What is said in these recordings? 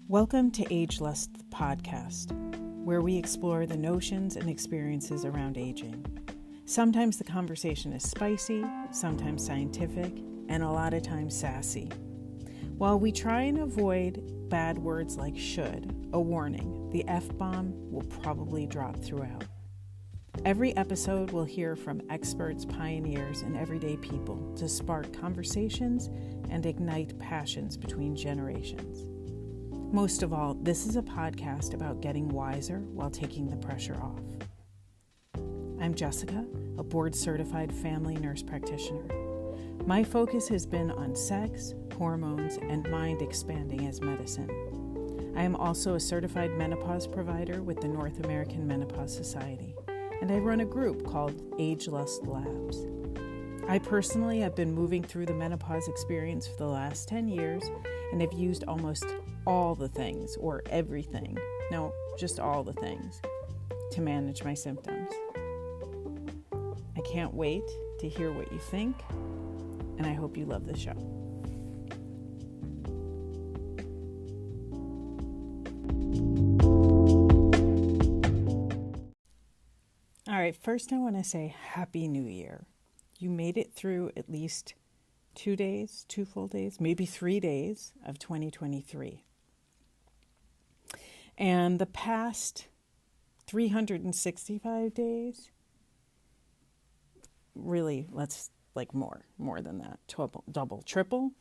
Welcome to Agelust podcast, where we explore the notions and experiences around aging. Sometimes the conversation is spicy, sometimes scientific, and a lot of times sassy. While we try and avoid bad words like should, a warning, the F-bomb will probably drop throughout. Every episode we'll hear from experts, pioneers, and everyday people to spark conversations and ignite passions between generations. Most of all, this is a podcast about getting wiser while taking the pressure off. I'm Jessica, a board-certified family nurse practitioner. My focus has been on sex, hormones, and mind expanding as medicine. I am also a certified menopause provider with the North American Menopause Society, and I run a group called Agelust Labs. I personally have been moving through the menopause experience for the last 10 years and have used almost all the things, or everything, no, just all the things, to manage my symptoms. I can't wait to hear what you think, and I hope you love the show. All right, first I want to say Happy New Year. You made it through at least 2 full days, maybe 3 days of 2023. And the past 365 days, really, let's more than that, double, triple,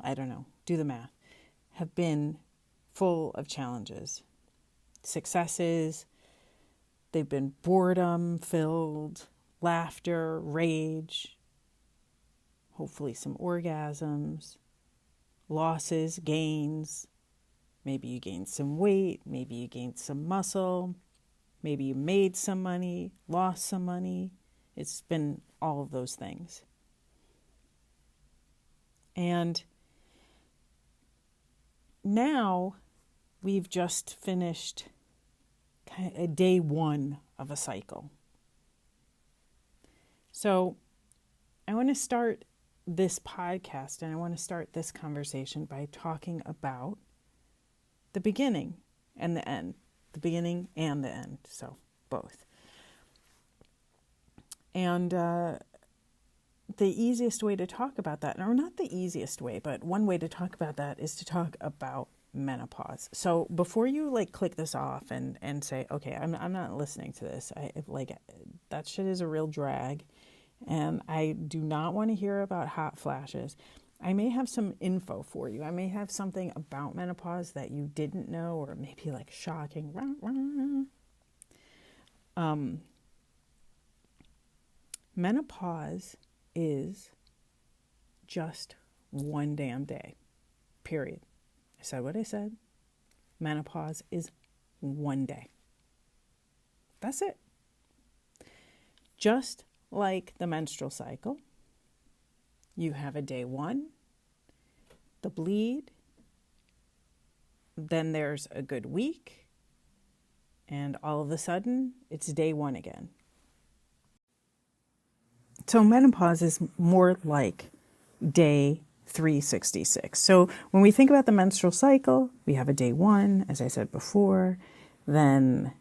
I don't know, do the math, have been full of challenges, successes. They've been boredom filled, laughter, rage, hopefully some orgasms, losses, gains. Maybe you gained some weight, maybe you gained some muscle, maybe you made some money, lost some money. It's been all of those things. And now we've just finished kind of a day one of a cycle. So I want to start this podcast and I want to start this conversation by talking about the beginning and the end. The beginning and the end. So both. And the easiest way to talk about that, or not the easiest way, but one way to talk about that is to talk about menopause. So before you click this off and say, okay, I'm not listening to this. That shit is a real drag. And I do not want to hear about hot flashes. I may have some info for you. I may have something about menopause that you didn't know, or maybe shocking. Menopause is just one damn day, period. I said what I said. Menopause is one day. That's it. Just like the menstrual cycle, you have a day one, the bleed, then there's a good week, and all of a sudden, it's day one again. So menopause is more like day 366. So when we think about the menstrual cycle, we have a day one, as I said before, then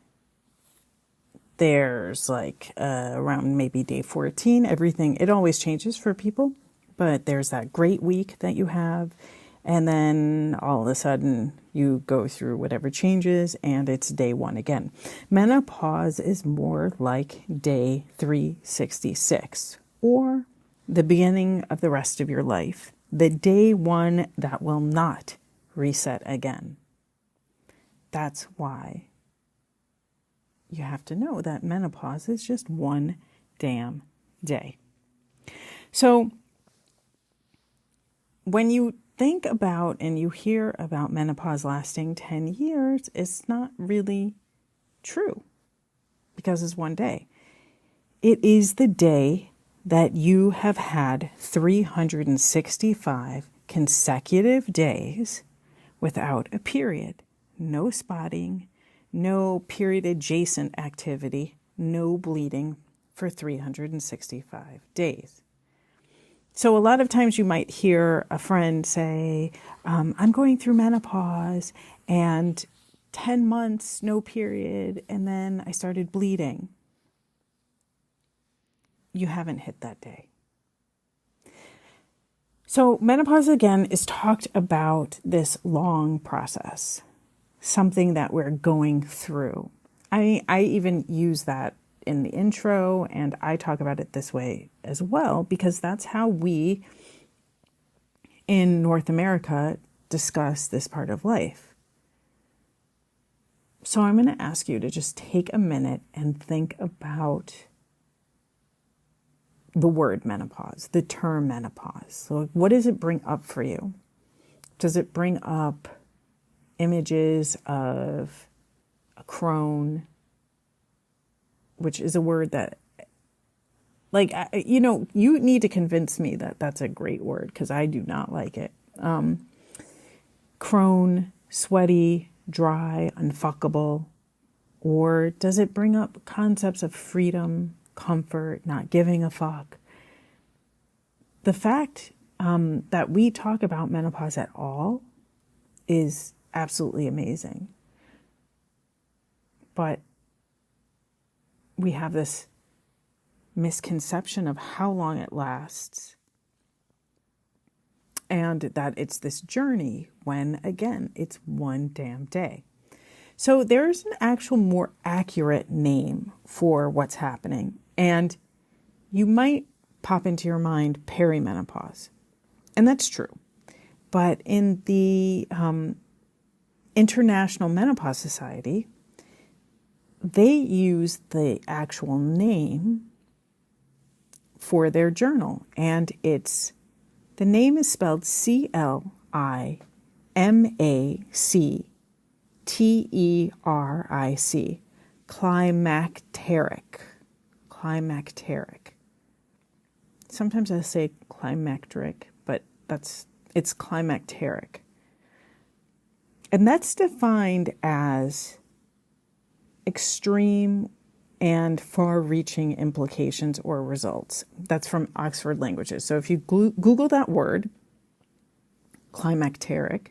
there's around maybe day 14, everything, it always changes for people. But there's that great week that you have, and then all of a sudden you go through whatever changes, and it's day one again. Menopause is more like day 366, or the beginning of the rest of your life, the day one that will not reset again. That's why you have to know that menopause is just one damn day. So when you think about and you hear about menopause lasting 10 years, it's not really true because it's one day. It is the day that you have had 365 consecutive days without a period, no spotting, no period adjacent activity, no bleeding for 365 days. So a lot of times you might hear a friend say, I'm going through menopause And 10 months, no period, and then I started bleeding. You haven't hit that day. So menopause, again, is talked about this long process, something that we're going through. I even use that in the intro, and I talk about it this way as well, because that's how we in North America discuss this part of life. So I'm going to ask you to just take a minute and think about the word menopause, the term menopause. So what does it bring up for you? Does it bring up images of a crone, which is a word that, like, you need to convince me that that's a great word, because I do not like it. Crone, sweaty, dry, unfuckable. Or does it bring up concepts of freedom, comfort, not giving a fuck? The fact that we talk about menopause at all is absolutely amazing. But we have this misconception of how long it lasts, and that it's this journey when, again, it's one damn day. So there's an actual more accurate name for what's happening, and you might pop into your mind perimenopause, and that's true. But in the International Menopause Society, they use the actual name for their journal, and the name is spelled Climacteric, Climacteric. Sometimes I say climacteric, but it's climacteric. And that's defined as extreme and far-reaching implications or results. That's from Oxford Languages. So if you Google that word, climacteric,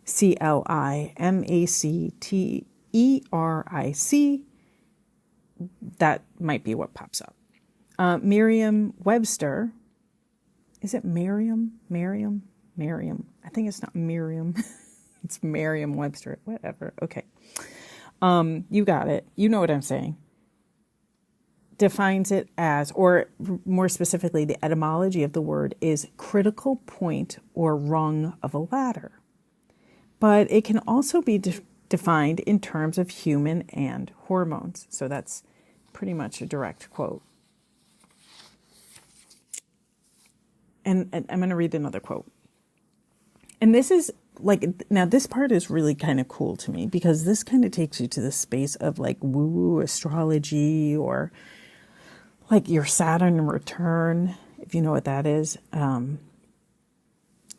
Climacteric, that might be what pops up. Merriam-Webster, is it Merriam? I think it's not Miriam. It's Merriam-Webster, whatever. Okay. You got it. You know what I'm saying. Defines it as, or more specifically, the etymology of the word is critical point or rung of a ladder. But it can also be defined in terms of human and hormones. So that's pretty much a direct quote. And I'm going to read another quote. And this is now this part is really kind of cool to me, because this kind of takes you to the space of like woo astrology, or like your Saturn return, if you know what that is.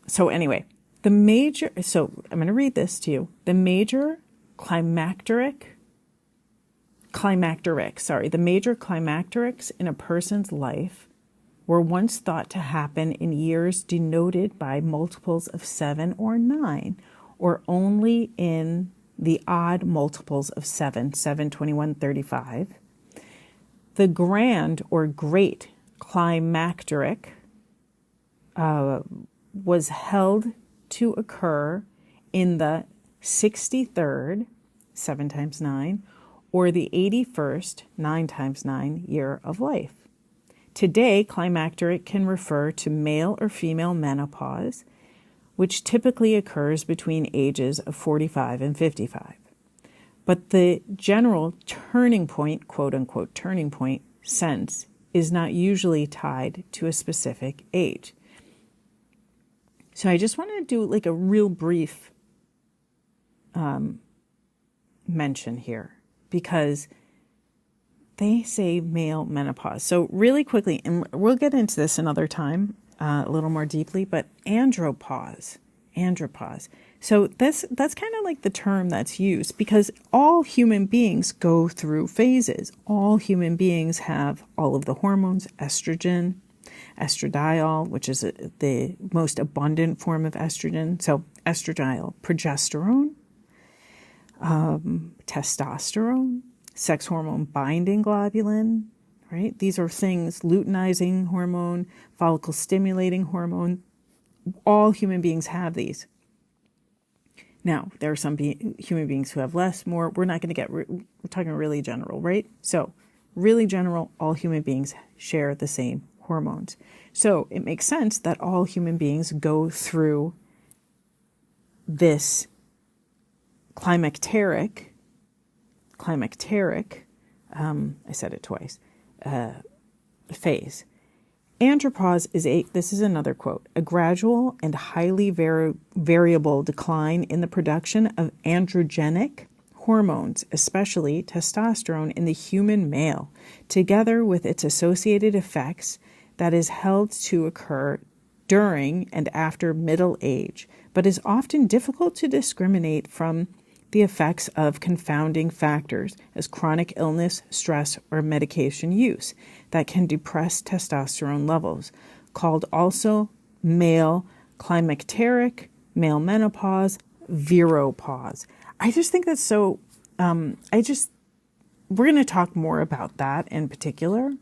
So anyway, so I'm going to read this to you. The major climacterics in a person's life were once thought to happen in years denoted by multiples of 7 or 9, or only in the odd multiples of 7, 21, 35. The grand or great climacteric was held to occur in the 63rd, 7 times 9, or the 81st, 9 times 9 year of life. Today, climacteric can refer to male or female menopause, which typically occurs between ages of 45 and 55. But the general turning point, quote unquote, turning point sense is not usually tied to a specific age. So I just want to do like a real brief mention here, because they say male menopause. So really quickly, and we'll get into this another time a little more deeply, but andropause. So that's kind of like the term that's used, because all human beings go through phases. All human beings have all of the hormones, estrogen, estradiol, which is the most abundant form of estrogen. So estradiol, progesterone, testosterone, sex hormone binding globulin, right? These are things, luteinizing hormone, follicle stimulating hormone. All human beings have these. Now, there are some human beings who have less, more. We're not going to we're talking really general, right? So really general, all human beings share the same hormones. So it makes sense that all human beings go through this climacteric, I said it twice, phase. Andropause is this is another quote, a gradual and highly variable decline in the production of androgenic hormones, especially testosterone in the human male, together with its associated effects that is held to occur during and after middle age, but is often difficult to discriminate from the effects of confounding factors as chronic illness, stress, or medication use that can depress testosterone levels, called also male climacteric, male menopause, viropause. I just think that's so, we're going to talk more about that in particular.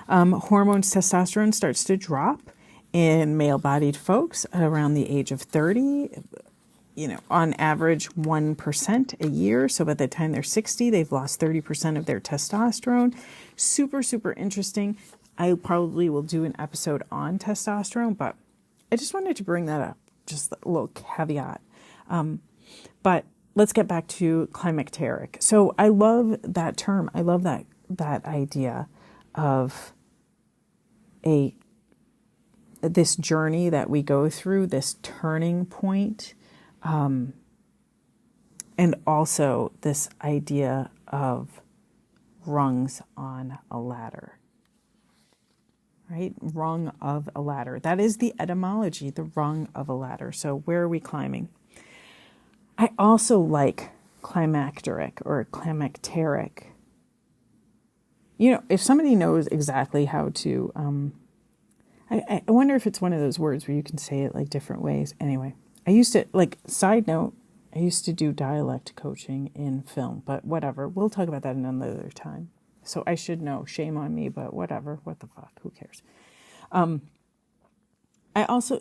Hormones, testosterone starts to drop in male-bodied folks around the age of 30, on average 1% a year. So by the time they're 60, they've lost 30% of their testosterone. Super, super interesting. I probably will do an episode on testosterone, but I just wanted to bring that up. Just a little caveat. But let's get back to climacteric. So I love that term. I love that idea of this journey that we go through, this turning point. And also this idea of rungs on a ladder, right? Rung of a ladder. That is the etymology, the rung of a ladder. So where are we climbing? I also like climacteric or climacteric. If somebody knows exactly how to, I wonder if it's one of those words where you can say it like different ways. Anyway. I used to, side note, I used to do dialect coaching in film, but whatever. We'll talk about that another time. So I should know. Shame on me, but whatever. What the fuck? Who cares? I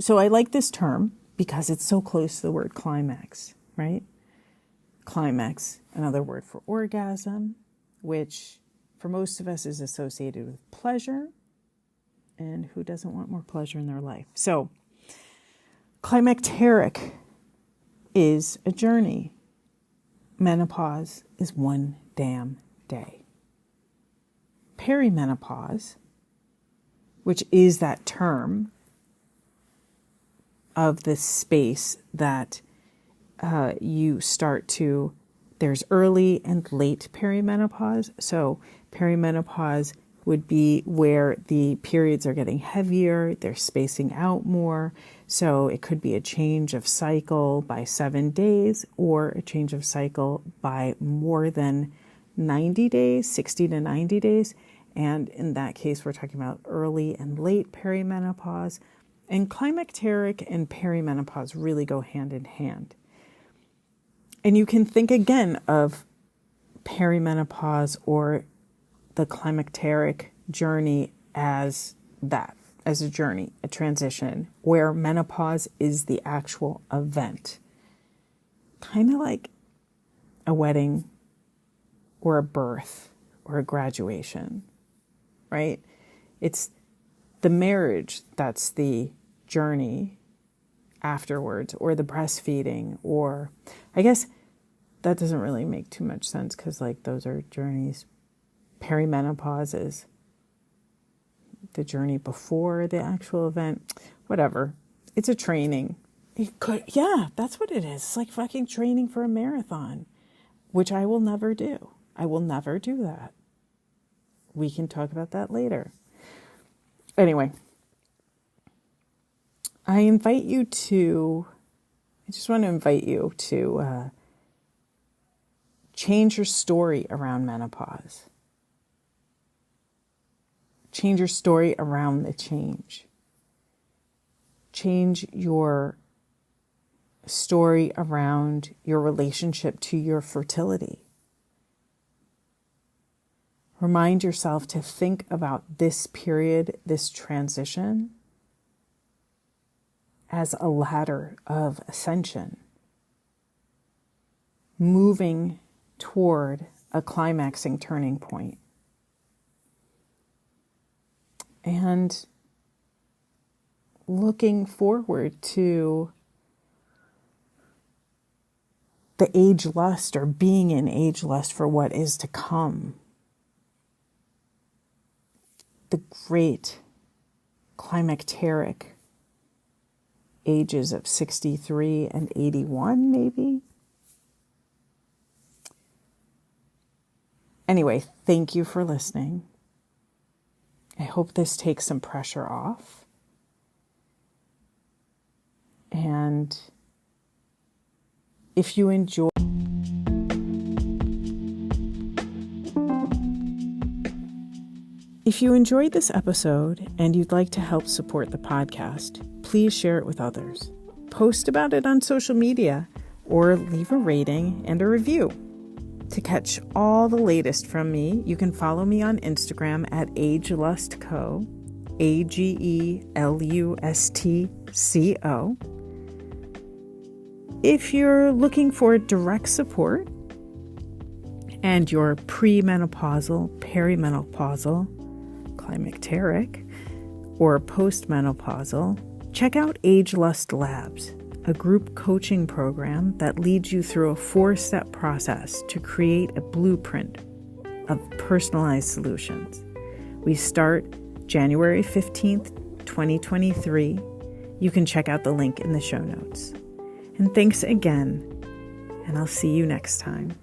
like this term because it's so close to the word climax, right? Climax, another word for orgasm, which for most of us is associated with pleasure. And who doesn't want more pleasure in their life? So, climacteric is a journey. Menopause is one damn day. Perimenopause, which is that term of this space that you start to, there's early and late perimenopause. So perimenopause would be where the periods are getting heavier, they're spacing out more. So it could be a change of cycle by 7 days or a change of cycle by more than 90 days, 60 to 90 days. And in that case, we're talking about early and late perimenopause. And climacteric and perimenopause really go hand in hand. And you can think again of perimenopause or the climacteric journey as that, as a journey, a transition, where menopause is the actual event. Kind of like a wedding or a birth or a graduation, right? It's the marriage that's the journey afterwards, or the breastfeeding, or I guess that doesn't really make too much sense because like those are journeys. Perimenopause is the journey before the actual event. Whatever. It's a training. Yeah, that's what it is. It's like fucking training for a marathon, which I will never do. I will never do that. We can talk about that later. Anyway, I just want to invite you to change your story around menopause. Change your story around the change. Change your story around your relationship to your fertility. Remind yourself to think about this period, this transition, as a ladder of ascension, moving toward a climaxing turning point. And looking forward to the Agelust, or being in Agelust for what is to come. The great climacteric ages of 63 and 81, maybe. Anyway, thank you for listening. I hope this takes some pressure off. And if you enjoy If you enjoyed this episode and you'd like to help support the podcast, please share it with others. Post about it on social media or leave a rating and a review. To catch all the latest from me, you can follow me on Instagram at Agelustco, AGELUSTCO. If you're looking for direct support and you're premenopausal, perimenopausal, climacteric, or postmenopausal, check out Agelust Labs, a group coaching program that leads you through a 4-step process to create a blueprint of personalized solutions. We start January 15th, 2023. You can check out the link in the show notes. And thanks again, and I'll see you next time.